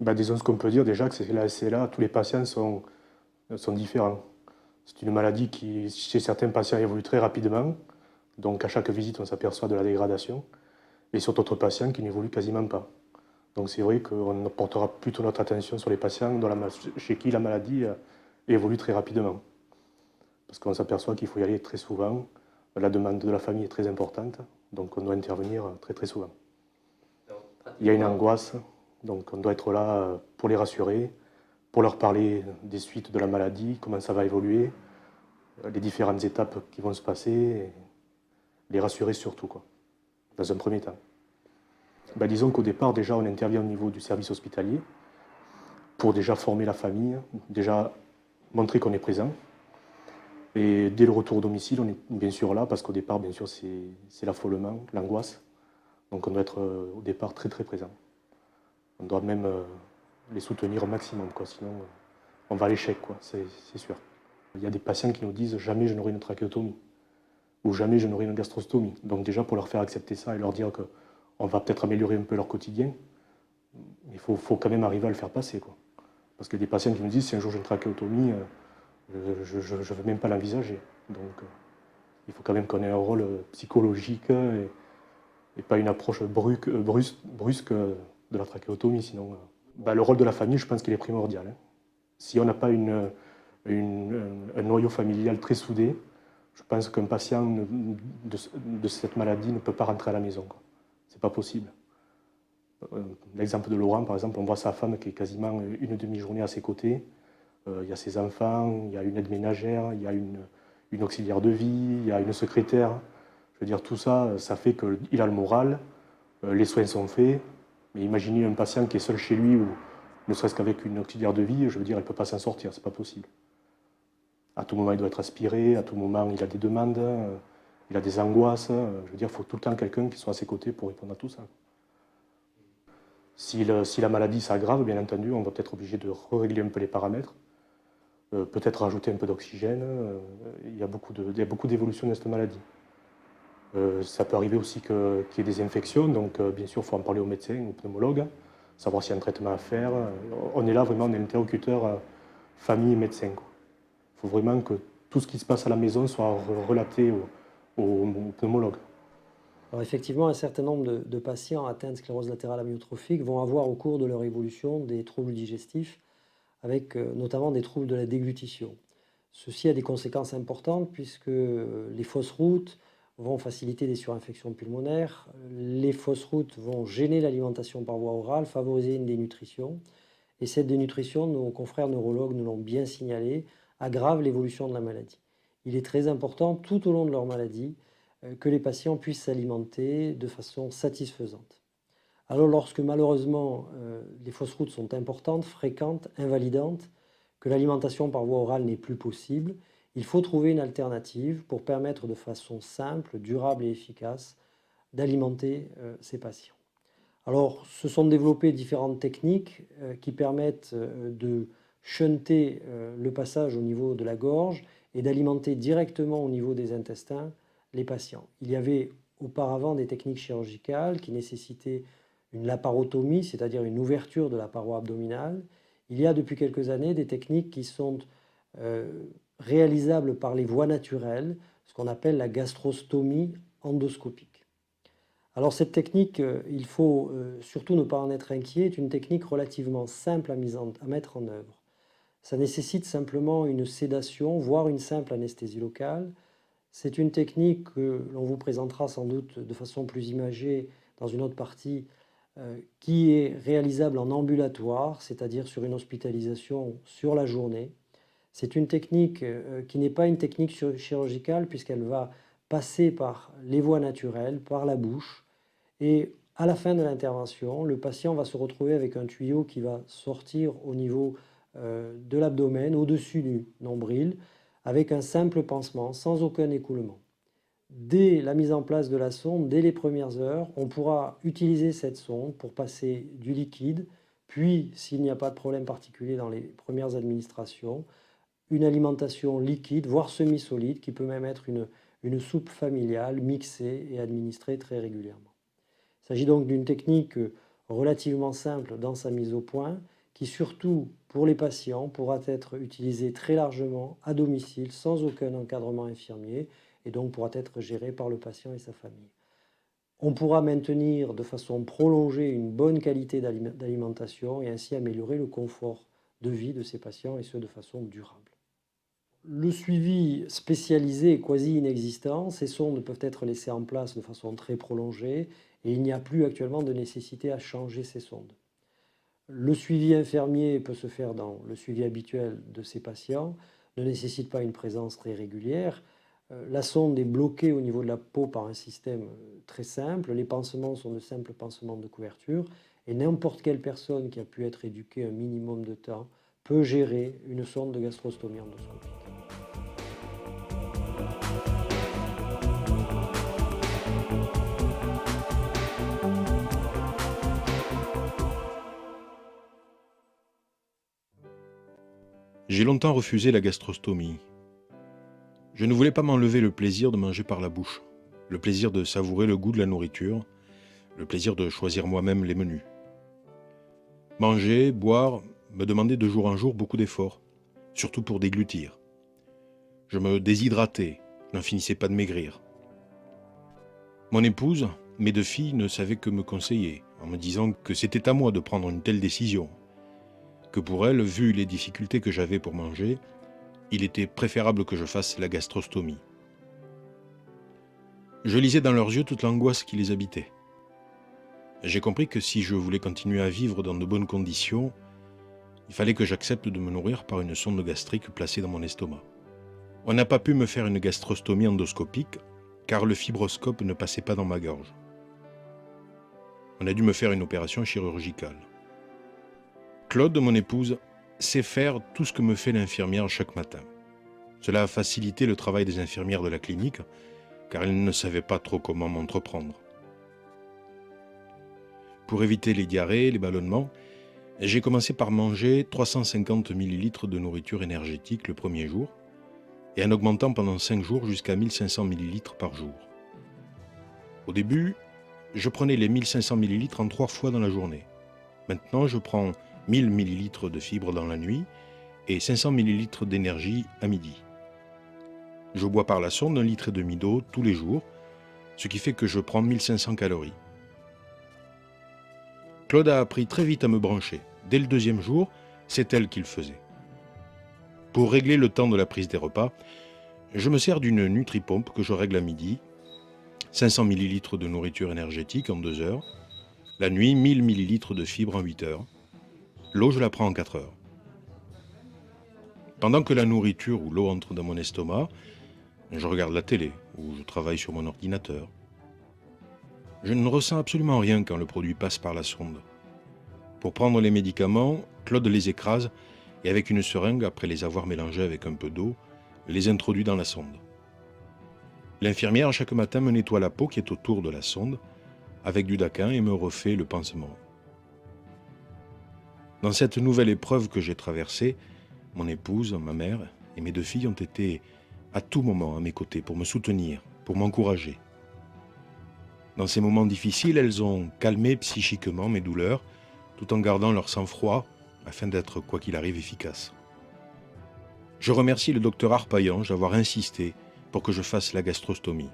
Disons ce qu'on peut dire déjà, que c'est la SLA, tous les patients sont différents. C'est une maladie qui, chez certains patients, évolue très rapidement. Donc à chaque visite, on s'aperçoit de la dégradation. Et sur d'autres patients qui n'évoluent quasiment pas. Donc c'est vrai qu'on portera plutôt notre attention sur les patients chez qui la maladie évolue très rapidement. Parce qu'on s'aperçoit qu'il faut y aller très souvent. La demande de la famille est très importante. Donc on doit intervenir très très souvent. Il y a une angoisse. Donc on doit être là pour les rassurer, pour leur parler des suites de la maladie, comment ça va évoluer, les différentes étapes qui vont se passer, et les rassurer surtout, quoi, dans un premier temps. Disons qu'au départ, déjà, on intervient au niveau du service hospitalier pour déjà former la famille, déjà montrer qu'on est présent. Et dès le retour au domicile, on est bien sûr là, parce qu'au départ, bien sûr, c'est l'affolement, l'angoisse. Donc on doit être au départ très très présent. On doit même les soutenir au maximum, quoi, sinon on va à l'échec, quoi, c'est sûr. Il y a des patients qui nous disent jamais je n'aurai une trachéotomie ou jamais je n'aurai une gastrostomie. Donc déjà pour leur faire accepter ça et leur dire qu'on va peut-être améliorer un peu leur quotidien, il faut quand même arriver à le faire passer, quoi. Parce qu'il y a des patients qui nous disent si un jour j'ai une trachéotomie, je ne veux même pas l'envisager. Donc il faut quand même qu'on ait un rôle psychologique et pas une approche brusque de la trachéotomie. Sinon, le rôle de la famille, je pense qu'il est primordial, hein. Si on n'a pas un noyau familial très soudé, je pense qu'un patient de cette maladie ne peut pas rentrer à la maison. Ce n'est pas possible. L'exemple de Laurent, par exemple, on voit sa femme qui est quasiment une demi-journée à ses côtés. Il y a ses enfants, il y a une aide ménagère, il y a une auxiliaire de vie, il y a une secrétaire. Je veux dire, tout ça, ça fait qu'il a le moral, les soins sont faits. Mais imaginez un patient qui est seul chez lui ou ne serait-ce qu'avec une auxiliaire de vie, je veux dire, elle ne peut pas s'en sortir, c'est pas possible. À tout moment, il doit être aspiré, à tout moment, il a des demandes, il a des angoisses. Je veux dire, il faut tout le temps quelqu'un qui soit à ses côtés pour répondre à tout ça. Si la maladie s'aggrave, bien entendu, on va peut-être obligé de régler un peu les paramètres, peut-être rajouter un peu d'oxygène. Il y a beaucoup d'évolutions de cette maladie. Ça peut arriver aussi qu'il y ait des infections, donc bien sûr, il faut en parler au médecin, au pneumologue, savoir s'il y a un traitement à faire. On est là vraiment, on est interlocuteur famille et médecin, quoi. Il faut vraiment que tout ce qui se passe à la maison soit relaté au pneumologue. Alors effectivement, un certain nombre de patients atteints de sclérose latérale amyotrophique vont avoir au cours de leur évolution des troubles digestifs, avec notamment des troubles de la déglutition. Ceci a des conséquences importantes puisque les fausses routes vont faciliter des surinfections pulmonaires, les fausses routes vont gêner l'alimentation par voie orale, favoriser une dénutrition. Et cette dénutrition, nos confrères neurologues nous l'ont bien signalé, aggrave l'évolution de la maladie. Il est très important tout au long de leur maladie que les patients puissent s'alimenter de façon satisfaisante. Alors lorsque malheureusement les fausses routes sont importantes, fréquentes, invalidantes, que l'alimentation par voie orale n'est plus possible, il faut trouver une alternative pour permettre de façon simple, durable et efficace d'alimenter ces patients. Alors, se sont développées différentes techniques qui permettent de shunter le passage au niveau de la gorge et d'alimenter directement au niveau des intestins les patients. Il y avait auparavant des techniques chirurgicales qui nécessitaient une laparotomie, c'est-à-dire une ouverture de la paroi abdominale. Il y a depuis quelques années des techniques qui sont réalisables par les voies naturelles, ce qu'on appelle la gastrostomie endoscopique. Alors cette technique, il faut surtout ne pas en être inquiet, est une technique relativement simple à mettre en œuvre. Ça nécessite simplement une sédation, voire une simple anesthésie locale. C'est une technique que l'on vous présentera sans doute de façon plus imagée dans une autre partie, qui est réalisable en ambulatoire, c'est-à-dire sur une hospitalisation sur la journée. C'est une technique qui n'est pas une technique chirurgicale puisqu'elle va passer par les voies naturelles, par la bouche. Et à la fin de l'intervention, le patient va se retrouver avec un tuyau qui va sortir au niveau de l'abdomen, au-dessus du nombril, avec un simple pansement, sans aucun écoulement. Dès la mise en place de la sonde, dès les premières heures, on pourra utiliser cette sonde pour passer du liquide, puis, s'il n'y a pas de problème particulier dans les premières administrations, une alimentation liquide, voire semi-solide, qui peut même être une soupe familiale mixée et administrée très régulièrement. Il s'agit donc d'une technique relativement simple dans sa mise au point, qui surtout pour les patients pourra être utilisé très largement à domicile sans aucun encadrement infirmier et donc pourra être géré par le patient et sa famille. On pourra maintenir de façon prolongée une bonne qualité d'alimentation et ainsi améliorer le confort de vie de ces patients et ce de façon durable. Le suivi spécialisé est quasi inexistant. Ces sondes peuvent être laissées en place de façon très prolongée et il n'y a plus actuellement de nécessité à changer ces sondes. Le suivi infirmier peut se faire dans le suivi habituel de ces patients, ne nécessite pas une présence très régulière. La sonde est bloquée au niveau de la peau par un système très simple. Les pansements sont de simples pansements de couverture et n'importe quelle personne qui a pu être éduquée un minimum de temps peut gérer une sonde de gastrostomie endoscopique. J'ai longtemps refusé la gastrostomie. Je ne voulais pas m'enlever le plaisir de manger par la bouche, le plaisir de savourer le goût de la nourriture, le plaisir de choisir moi-même les menus. Manger, boire, me demandait de jour en jour beaucoup d'efforts, surtout pour déglutir. Je me déshydratais, je n'en finissais pas de maigrir. Mon épouse, mes 2 filles ne savaient que me conseiller, en me disant que c'était à moi de prendre une telle décision, que pour elles, vu les difficultés que j'avais pour manger, il était préférable que je fasse la gastrostomie. Je lisais dans leurs yeux toute l'angoisse qui les habitait. J'ai compris que si je voulais continuer à vivre dans de bonnes conditions, il fallait que j'accepte de me nourrir par une sonde gastrique placée dans mon estomac. On n'a pas pu me faire une gastrostomie endoscopique car le fibroscope ne passait pas dans ma gorge. On a dû me faire une opération chirurgicale. Claude, mon épouse, sait faire tout ce que me fait l'infirmière chaque matin. Cela a facilité le travail des infirmières de la clinique, car elles ne savaient pas trop comment m'entreprendre. Pour éviter les diarrhées, les ballonnements, j'ai commencé par manger 350 ml de nourriture énergétique le premier jour, et en augmentant pendant 5 jours jusqu'à 1500 ml par jour. Au début, je prenais les 1500 ml en 3 fois dans la journée. Maintenant, je prends 1000 ml de fibres dans la nuit et 500 ml d'énergie à midi. Je bois par la sonde 1,5 litre d'eau tous les jours, ce qui fait que je prends 1500 calories. Claude a appris très vite à me brancher. Dès le 2e jour, c'est elle qui le faisait. Pour régler le temps de la prise des repas, je me sers d'une Nutri-Pompe que je règle à midi, 500 ml de nourriture énergétique en 2 heures, la nuit 1000 ml de fibres en 8 heures. L'eau, je la prends en 4 heures. Pendant que la nourriture ou l'eau entre dans mon estomac, je regarde la télé ou je travaille sur mon ordinateur. Je ne ressens absolument rien quand le produit passe par la sonde. Pour prendre les médicaments, Claude les écrase et avec une seringue, après les avoir mélangés avec un peu d'eau, les introduit dans la sonde. L'infirmière, chaque matin, me nettoie la peau qui est autour de la sonde avec du daquin et me refait le pansement. Dans cette nouvelle épreuve que j'ai traversée, mon épouse, ma mère et mes 2 filles ont été à tout moment à mes côtés pour me soutenir, pour m'encourager. Dans ces moments difficiles, elles ont calmé psychiquement mes douleurs, tout en gardant leur sang-froid afin d'être, quoi qu'il arrive, efficaces. Je remercie le docteur Arpaillange d'avoir insisté pour que je fasse la gastrostomie.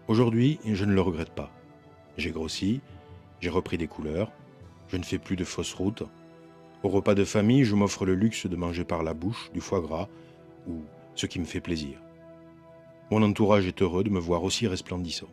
Aujourd'hui, je ne le regrette pas. J'ai grossi, j'ai repris des couleurs, je ne fais plus de fausses routes. Au repas de famille, je m'offre le luxe de manger par la bouche du foie gras ou ce qui me fait plaisir. Mon entourage est heureux de me voir aussi resplendissant.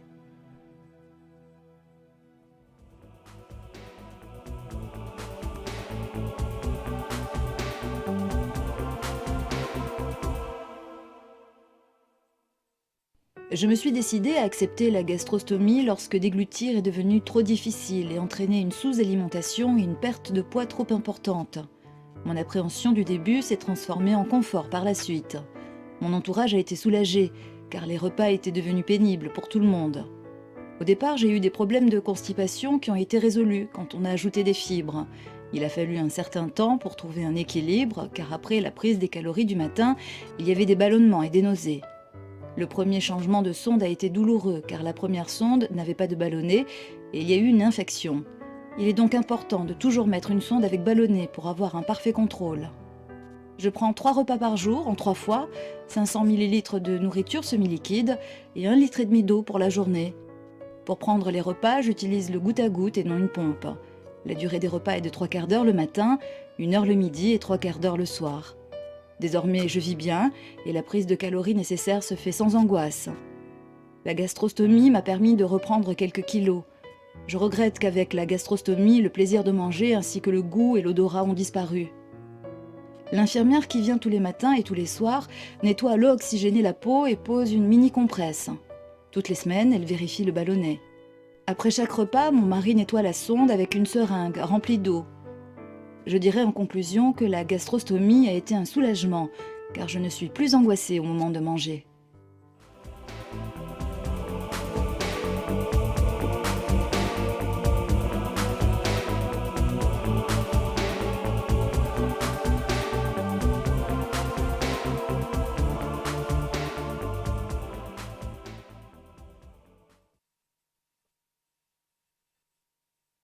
Je me suis décidée à accepter la gastrostomie lorsque déglutir est devenu trop difficile et entraînait une sous-alimentation et une perte de poids trop importante. Mon appréhension du début s'est transformée en confort par la suite. Mon entourage a été soulagé, car les repas étaient devenus pénibles pour tout le monde. Au départ, j'ai eu des problèmes de constipation qui ont été résolus quand on a ajouté des fibres. Il a fallu un certain temps pour trouver un équilibre, car après la prise des calories du matin, il y avait des ballonnements et des nausées. Le premier changement de sonde a été douloureux, car la première sonde n'avait pas de ballonnet et il y a eu une infection. Il est donc important de toujours mettre une sonde avec ballonnet pour avoir un parfait contrôle. Je prends 3 repas par jour, en 3 fois, 500 ml de nourriture semi-liquide et 1,5 litre d'eau pour la journée. Pour prendre les repas, j'utilise le goutte à goutte et non une pompe. La durée des repas est de 3/4 d'heure le matin, 1 heure le midi et 3/4 d'heure le soir. Désormais, je vis bien et la prise de calories nécessaire se fait sans angoisse. La gastrostomie m'a permis de reprendre quelques kilos. Je regrette qu'avec la gastrostomie, le plaisir de manger ainsi que le goût et l'odorat ont disparu. L'infirmière qui vient tous les matins et tous les soirs nettoie à l'eau oxygénée la peau et pose une mini-compresse. Toutes les semaines, elle vérifie le ballonnet. Après chaque repas, mon mari nettoie la sonde avec une seringue remplie d'eau. Je dirais en conclusion que la gastrostomie a été un soulagement, car je ne suis plus angoissée au moment de manger.